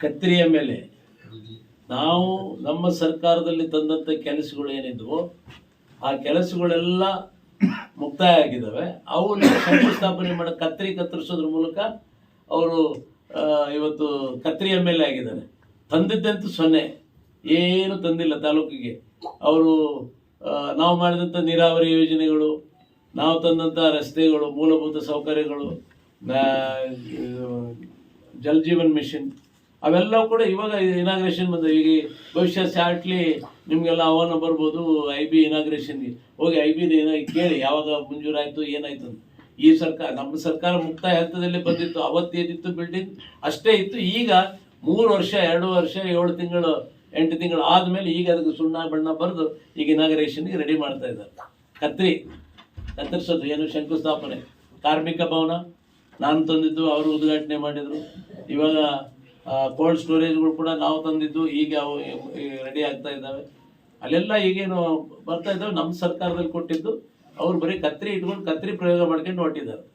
ಕತ್ರಿಯ ಮೇಲೆ ನಾವು ನಮ್ಮ ಸರ್ಕಾರದಲ್ಲಿ ತಂದಂಥ ಕೆಲಸಗಳು ಏನಿದ್ವು ಆ ಕೆಲಸಗಳೆಲ್ಲ ಮುಕ್ತಾಯ ಆಗಿದ್ದಾವೆ. ಅವನ್ನ ಶಂಕುಸ್ಥಾಪನೆ ಮಾಡೋ ಕತ್ತರಿಸೋದ್ರ ಮೂಲಕ ಅವರು ಇವತ್ತು ಕತ್ರಿಯ ಮೇಲೆ ಆಗಿದ್ದಾರೆ. ತಂದಿದ್ದಂತೂ 0, ಏನು ತಂದಿಲ್ಲ ತಾಲೂಕಿಗೆ. ಅವರು ನಾವು ಮಾಡಿದಂಥ ನೀರಾವರಿ ಯೋಜನೆಗಳು, ನಾವು ತಂದಂಥ ರಸ್ತೆಗಳು, ಮೂಲಭೂತ ಸೌಕರ್ಯಗಳು, ಜಲ್ ಜೀವನ್ ಮಿಷನ್ ಅವೆಲ್ಲವೂ ಕೂಡ ಇವಾಗ ಇನಾಗ್ರೇಷನ್ ಬಂದ. ಈಗ ಭವಿಷ್ಯ ಶಾರ್ಟ್ಲಿ ನಿಮಗೆಲ್ಲ ಆಹ್ವಾನ ಬರ್ಬೋದು IB ಇನಾಗ್ರೇಷನ್ಗೆ. ಹೋಗಿ IB ಕೇಳಿ ಯಾವಾಗ ಮಂಜೂರಾಯಿತು ಏನಾಯ್ತು ಅಂತ. ಈ ಸರ್ಕಾರ, ನಮ್ಮ ಸರ್ಕಾರ ಮುಕ್ತಾಯ ಹಂತದಲ್ಲಿ ಬಂದಿತ್ತು. ಅವತ್ತೇನಿತ್ತು ಬಿಲ್ಡಿಂಗ್ ಅಷ್ಟೇ ಇತ್ತು. ಈಗ 3 ವರ್ಷ 2 ವರ್ಷ 7 ತಿಂಗಳು 8 ತಿಂಗಳು ಆದಮೇಲೆ ಈಗ ಅದಕ್ಕೆ ಸುಣ್ಣ ಬಣ್ಣ ಬರೆದು ಈಗ ಇನಾಗ್ರೇಷನ್ಗೆ ರೆಡಿ ಮಾಡ್ತಾ ಇದ್ದಾರೆ. ಕತ್ತರಿಸೋದು ಏನು ಶಂಕುಸ್ಥಾಪನೆ. ಕಾರ್ಮಿಕ ಭವನ ನಾನು ತಂದಿದ್ದು, ಅವರು ಉದ್ಘಾಟನೆ ಮಾಡಿದರು. ಇವಾಗ ಕೋಲ್ಡ್ ಸ್ಟೋರೇಜ್ಗಳು ಕೂಡ ನಾವು ತಂದಿದ್ದು, ಈಗ ಅವು ರೆಡಿ ಆಗ್ತಾ ಇದ್ದಾವೆ. ಅಲ್ಲೆಲ್ಲ ಈಗೇನು ಬರ್ತಾ ಇದ್ದಾವೆ ನಮ್ಮ ಸರ್ಕಾರದಲ್ಲಿ ಕೊಟ್ಟಿದ್ದು. ಅವ್ರು ಬರೀ ಕತ್ರಿ ಇಟ್ಕೊಂಡು ಕತ್ರಿ ಪ್ರಯೋಗ ಮಾಡ್ಕೊಂಡು ಹೊಟ್ಟಿದ್ದಾರೆ.